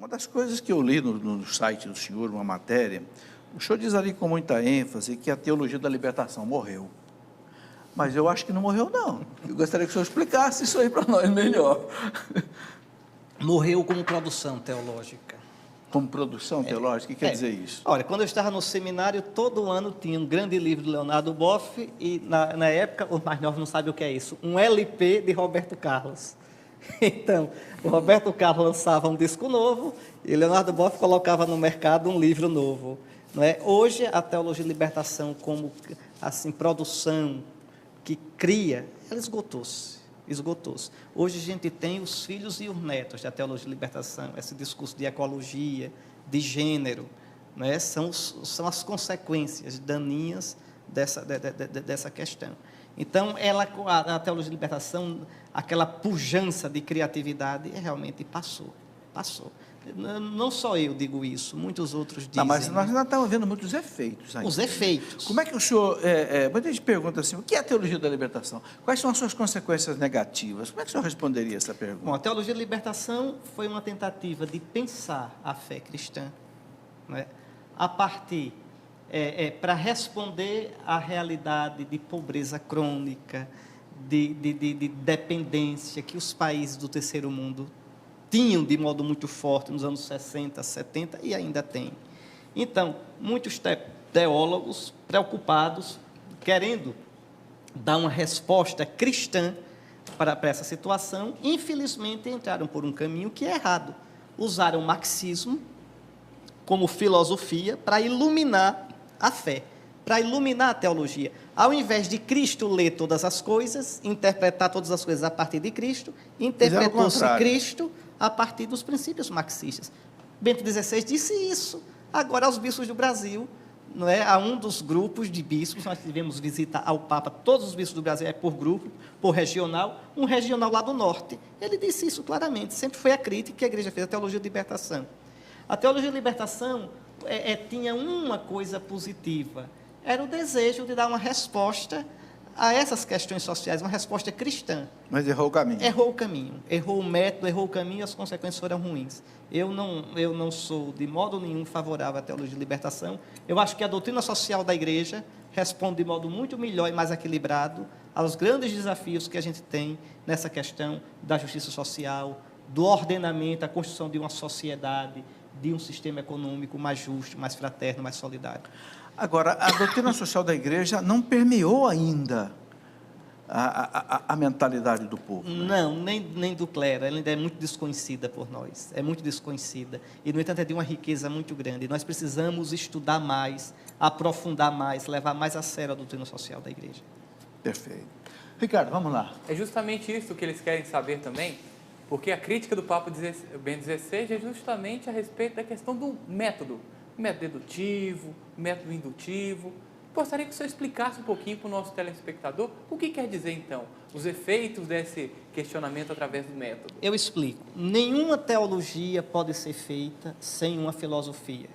Uma das coisas que eu li no site do senhor, uma matéria, o senhor diz ali com muita ênfase que a teologia da libertação morreu. Mas eu acho que não morreu, não. Eu gostaria que o senhor explicasse isso aí para nós melhor. Morreu como produção teológica. Como produção teológica, o que quer dizer isso? Olha, quando eu estava no seminário, todo ano tinha um grande livro de Leonardo Boff e, na época, os mais novos não sabem o que é isso, um LP de Roberto Carlos. Então, o Roberto Carlos lançava um disco novo e Leonardo Boff colocava no mercado um livro novo. Não é? Hoje, a teologia de libertação como assim, produção que cria, ela esgotou-se. Hoje a gente tem os filhos e os netos da teologia de libertação, esse discurso de ecologia, de gênero, né? São as consequências daninhas dessa questão. Então, a teologia de libertação, aquela pujança de criatividade, realmente passou. Não só eu digo isso, muitos outros dizem. Não, mas nós ainda estamos vendo muitos efeitos ainda. Os efeitos. Como é que o senhor... muita gente pergunta assim, o que é a teologia da libertação? Quais são as suas consequências negativas? Como é que o senhor responderia essa pergunta? Bom, a teologia da libertação foi uma tentativa de pensar a fé cristã, né, a partir... para responder à realidade de pobreza crônica, de dependência que os países do terceiro mundo tinham de modo muito forte nos anos 60, 70 e ainda tem. Então, muitos teólogos preocupados, querendo dar uma resposta cristã para essa situação, infelizmente entraram por um caminho que é errado. Usaram o marxismo como filosofia para iluminar a fé, para iluminar a teologia. Ao invés de Cristo ler todas as coisas, interpretar todas as coisas a partir de Cristo, interpretou-se Cristo a partir dos princípios marxistas. Bento XVI disse isso. Agora, aos bispos do Brasil, não é? A um dos grupos de bispos, nós tivemos visita ao Papa, todos os bispos do Brasil é por grupo, por regional, um regional lá do norte. Ele disse isso claramente, sempre foi a crítica que a igreja fez, a teologia de libertação. A teologia de libertação tinha uma coisa positiva, era o desejo de dar uma resposta a essas questões sociais, uma resposta cristã. Mas errou o caminho. Errou o caminho, errou o método, errou o caminho e as consequências foram ruins. Eu não sou de modo nenhum favorável à teologia de libertação. Eu acho que a doutrina social da igreja responde de modo muito melhor e mais equilibrado aos grandes desafios que a gente tem nessa questão da justiça social, do ordenamento, a construção de uma sociedade, de um sistema econômico mais justo, mais fraterno, mais solidário. Agora, a doutrina social da igreja não permeou ainda a mentalidade do povo. Né? Não, nem do clero, ela ainda é muito desconhecida por nós, é muito desconhecida, e no entanto é de uma riqueza muito grande, nós precisamos estudar mais, aprofundar mais, levar mais a sério a doutrina social da igreja. Perfeito. Ricardo, vamos lá. É justamente isso que eles querem saber também, porque a crítica do Papa Bento XVI é justamente a respeito da questão do método dedutivo, método indutivo. Gostaria que o senhor explicasse um pouquinho para o nosso telespectador o que quer dizer, então, os efeitos desse questionamento através do método. Eu explico. Nenhuma teologia pode ser feita sem uma filosofia.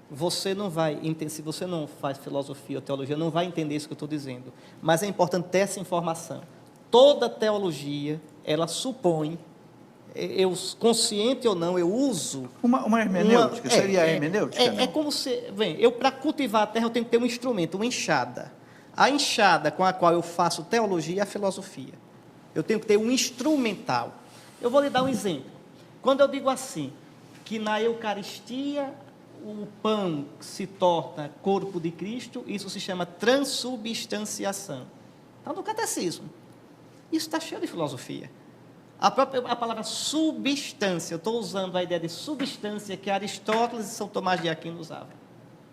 Se você não faz filosofia ou teologia, não vai entender isso que eu estou dizendo. Mas é importante ter essa informação. Toda teologia, ela supõe, consciente ou não, eu uso... Uma hermenêutica, seria a hermenêutica? É como se... para cultivar a terra, eu tenho que ter um instrumento, uma enxada. A enxada com a qual eu faço teologia é a filosofia. Eu tenho que ter um instrumental. Eu vou lhe dar um exemplo. Quando eu digo assim, que na Eucaristia o pão se torna corpo de Cristo, isso se chama transubstanciação. Está no catecismo. Isso está cheio de filosofia. A palavra substância, eu estou usando a ideia de substância que Aristóteles e São Tomás de Aquino usavam.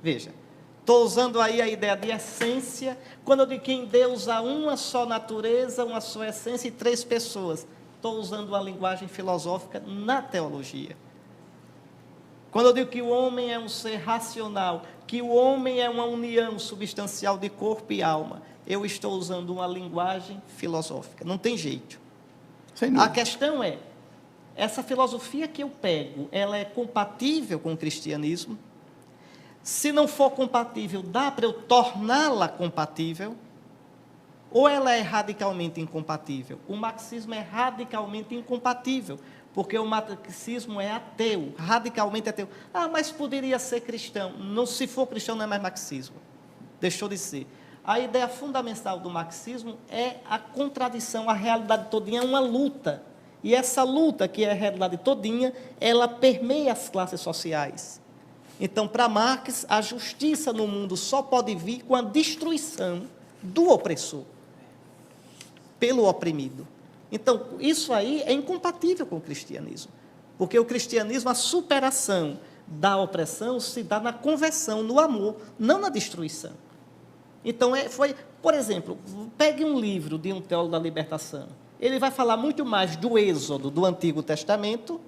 Veja, estou usando aí a ideia de essência, quando eu digo que em Deus há uma só natureza, uma só essência e três pessoas. Estou usando uma linguagem filosófica na teologia. Quando eu digo que o homem é um ser racional, que o homem é uma união substancial de corpo e alma, eu estou usando uma linguagem filosófica. Não tem jeito. A questão é, essa filosofia que eu pego, ela é compatível com o cristianismo? Se não for compatível, dá para eu torná-la compatível? Ou ela é radicalmente incompatível? O marxismo é radicalmente incompatível, porque o marxismo é ateu, radicalmente ateu. Ah, mas poderia ser cristão. Não, se for cristão, não é mais marxismo. Deixou de ser. A ideia fundamental do marxismo é a contradição, a realidade todinha é uma luta. E essa luta, que é a realidade todinha, ela permeia as classes sociais. Então, para Marx, a justiça no mundo só pode vir com a destruição do opressor, pelo oprimido. Então, isso aí é incompatível com o cristianismo, porque o cristianismo, a superação da opressão se dá na conversão, no amor, não na destruição. Então, por exemplo, pegue um livro de um teólogo da libertação, ele vai falar muito mais do êxodo do Antigo Testamento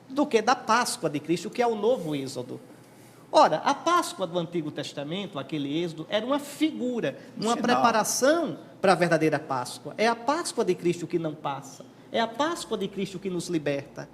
do que da Páscoa de Cristo, que é o novo êxodo. Ora, a Páscoa do Antigo Testamento, aquele êxodo, era uma figura, uma preparação para a verdadeira Páscoa. É a Páscoa de Cristo que não passa. É a Páscoa de Cristo que nos liberta.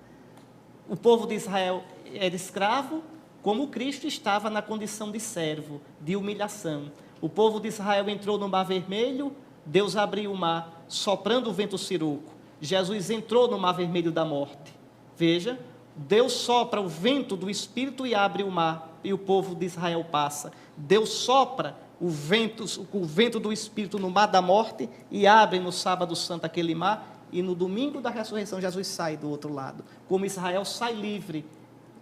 O povo de Israel era escravo, como Cristo estava na condição de servo, de humilhação. O povo de Israel entrou no Mar Vermelho, Deus abriu o mar, soprando o vento siroco. Jesus entrou no Mar Vermelho da morte. Veja, Deus sopra o vento do Espírito e abre o mar, e o povo de Israel passa. Deus sopra o vento do Espírito no mar da morte e abre no sábado santo aquele mar, e no domingo da ressurreição Jesus sai do outro lado, como Israel sai livre.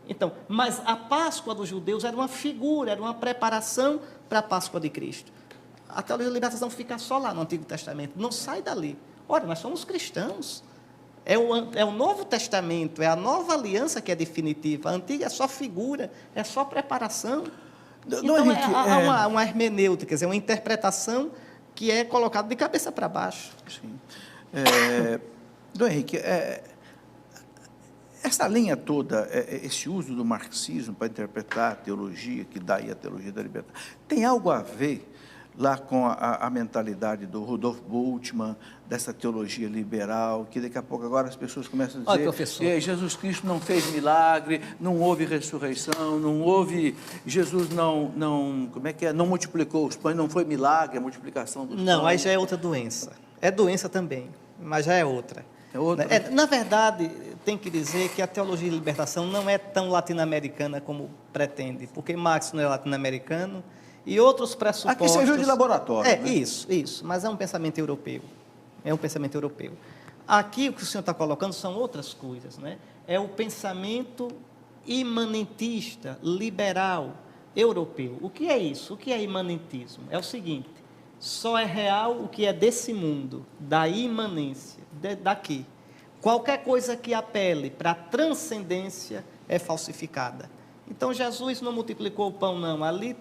Então, mas a Páscoa dos judeus era uma figura, era uma preparação para a Páscoa de Cristo. A teologia da libertação fica só lá no Antigo Testamento, não sai dali. Ora, nós somos cristãos. É o Novo Testamento, é a nova aliança que é definitiva. A antiga é só figura, é só preparação. Então, há uma hermenêutica, quer dizer, uma interpretação que é colocada de cabeça para baixo. Sim. Dom Henrique, essa linha toda, esse uso do marxismo para interpretar a teologia, que dá aí a teologia da libertação, tem algo a ver lá com a mentalidade do Rudolf Bultmann, dessa teologia liberal, que daqui a pouco agora as pessoas começam a dizer: olha, professor, Jesus Cristo não fez milagre, não houve ressurreição, não houve, Jesus não multiplicou os pães, não foi milagre a multiplicação dos pães. Não, aí já é outra doença. É doença também, mas já é outra. É outra. Na verdade, tem que dizer que a teologia de libertação não é tão latino-americana como pretende, porque Marx não é latino-americano, e outros pressupostos... Aqui seja de laboratório. Né? Isso, mas é um pensamento europeu. É um pensamento europeu. Aqui o que o senhor está colocando são outras coisas, né? É o pensamento imanentista, liberal, europeu. O que é isso? O que é imanentismo? É o seguinte: só é real o que é desse mundo, da imanência, daqui. Qualquer coisa que apele para a transcendência é falsificada. Então, Jesus não multiplicou o pão, não. Ali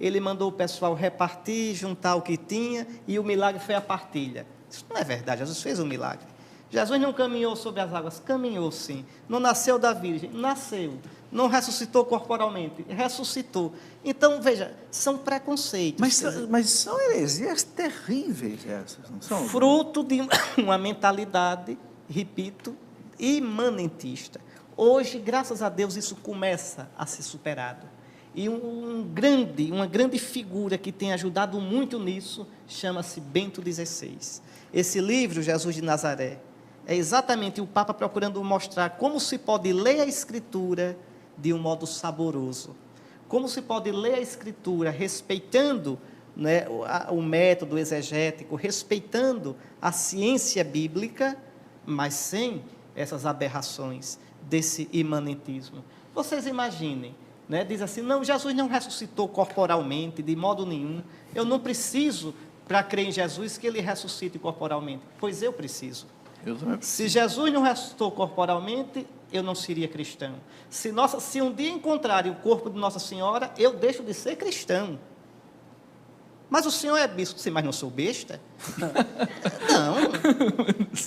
ele mandou o pessoal repartir, juntar o que tinha, e o milagre foi a partilha. Isso não é verdade, Jesus fez um milagre. Jesus não caminhou sobre as águas, caminhou sim. Não nasceu da Virgem, nasceu. Não ressuscitou corporalmente, ressuscitou. Então, veja, são preconceitos. Mas são heresias terríveis essas, não são? Fruto de uma mentalidade, repito, imanentista. Hoje, graças a Deus, isso começa a ser superado. E uma grande figura que tem ajudado muito nisso chama-se Bento XVI. Esse livro, Jesus de Nazaré, é exatamente o Papa procurando mostrar como se pode ler a Escritura de um modo saboroso. Como se pode ler a Escritura respeitando, né, o método exegético, respeitando a ciência bíblica, mas sem essas aberrações desse imanentismo. Vocês imaginem, né, diz assim: não, Jesus não ressuscitou corporalmente, de modo nenhum. Eu não preciso, para crer em Jesus, que ele ressuscite corporalmente. Pois eu preciso. Se Jesus não ressuscitou corporalmente, eu não seria cristão. Se um dia encontrarem o corpo de Nossa Senhora, eu deixo de ser cristão. Mas o senhor é bispo, sim, mas não sou besta? Não.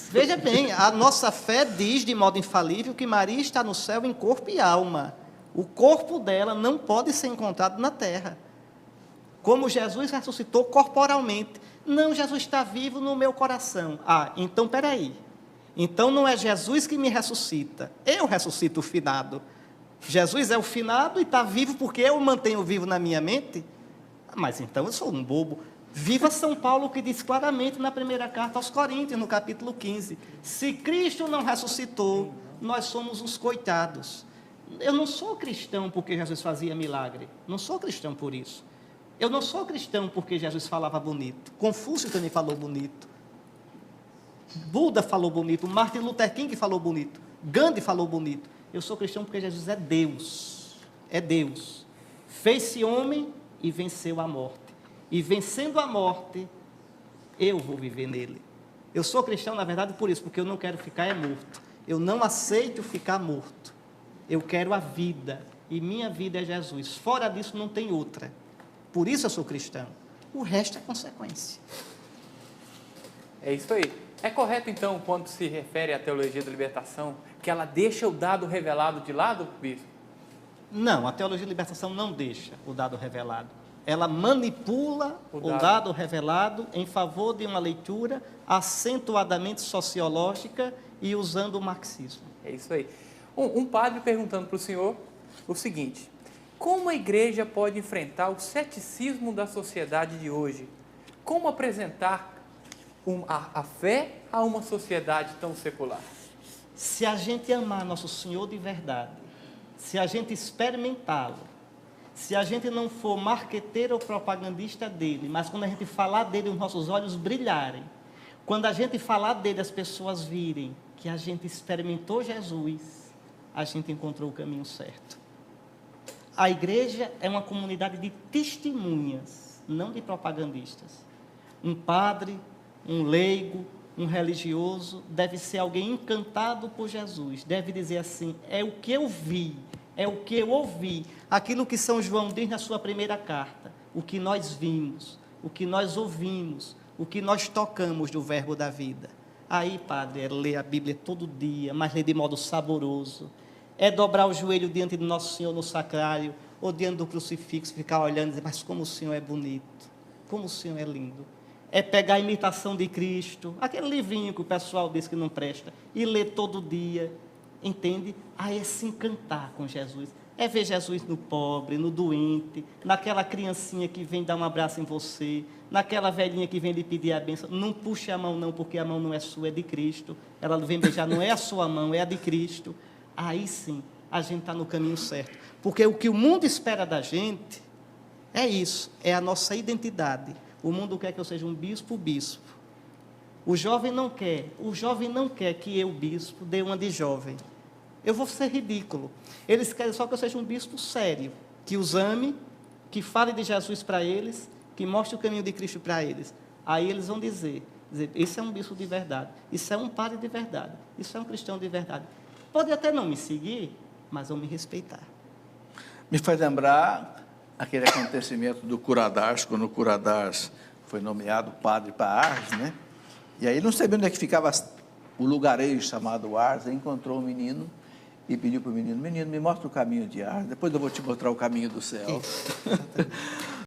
Veja bem, a nossa fé diz de modo infalível que Maria está no céu em corpo e alma. O corpo dela não pode ser encontrado na terra. Como Jesus ressuscitou corporalmente. Não, Jesus está vivo no meu coração. Ah, então peraí. Então não é Jesus que me ressuscita, eu ressuscito o finado. Jesus é o finado e está vivo porque eu o mantenho vivo na minha mente? Mas então eu sou um bobo. Viva São Paulo, que diz claramente na primeira carta aos Coríntios, no capítulo 15: se Cristo não ressuscitou, nós somos os coitados. Eu não sou cristão porque Jesus fazia milagre. Não sou cristão por isso. Eu não sou cristão porque Jesus falava bonito. Confúcio também falou bonito. Buda falou bonito. Martin Luther King falou bonito. Gandhi falou bonito. Eu sou cristão porque Jesus é Deus. É Deus. Fez-se homem e venceu a morte. E vencendo a morte, eu vou viver nele. Eu sou cristão, na verdade, por isso, porque eu não quero ficar morto. Eu não aceito ficar morto. Eu quero a vida. E minha vida é Jesus. Fora disso, não tem outra. Por isso eu sou cristão. O resto é consequência. É isso aí. É correto, então, quando se refere à teologia da libertação, que ela deixa o dado revelado de lado, bispo? Não, a teologia da libertação não deixa o dado revelado. Ela manipula o dado revelado em favor de uma leitura acentuadamente sociológica e usando o marxismo. É isso aí. Um padre perguntando para o senhor o seguinte: como a igreja pode enfrentar o ceticismo da sociedade de hoje? Como apresentar a fé a uma sociedade tão secular? Se a gente amar Nosso Senhor de verdade, se a gente experimentá-lo, se a gente não for marqueteiro ou propagandista dele, mas quando a gente falar dele, os nossos olhos brilharem, quando a gente falar dele, as pessoas virem que a gente experimentou Jesus, a gente encontrou o caminho certo. A igreja é uma comunidade de testemunhas, não de propagandistas. Um padre, um leigo, um religioso deve ser alguém encantado por Jesus, deve dizer assim: é o que eu vi, é o que eu ouvi, aquilo que São João diz na sua primeira carta, o que nós vimos, o que nós ouvimos, o que nós tocamos do verbo da vida. Aí, padre, é ler a Bíblia todo dia, mas ler de modo saboroso, é dobrar o joelho diante do Nosso Senhor no sacrário, ou diante do crucifixo, ficar olhando e dizer: mas como o Senhor é bonito, como o Senhor é lindo. É pegar a imitação de Cristo, aquele livrinho que o pessoal diz que não presta, e ler todo dia, entende? Aí é se encantar com Jesus, é ver Jesus no pobre, no doente, naquela criancinha que vem dar um abraço em você, naquela velhinha que vem lhe pedir a bênção. Não puxe a mão não, porque a mão não é sua, é de Cristo. Ela vem beijar, não é a sua mão, é a de Cristo. Aí sim, a gente está no caminho certo, porque o que o mundo espera da gente é isso, é a nossa identidade. O mundo quer que eu seja um bispo. O jovem não quer que eu, bispo, dê uma de jovem. Eu vou ser ridículo. Eles querem só que eu seja um bispo sério, que os ame, que fale de Jesus para eles, que mostre o caminho de Cristo para eles. Aí eles vão dizer, isso é um bispo de verdade, isso é um padre de verdade, isso é um cristão de verdade. Pode até não me seguir, mas vão me respeitar. Me faz lembrar aquele acontecimento do Curadars, quando o Curadars foi nomeado padre para Ars, né? E aí, não sabia onde é que ficava o lugarejo chamado Ars, aí encontrou um menino e pediu para o menino: menino, me mostra o caminho de Ars, depois eu vou te mostrar o caminho do céu.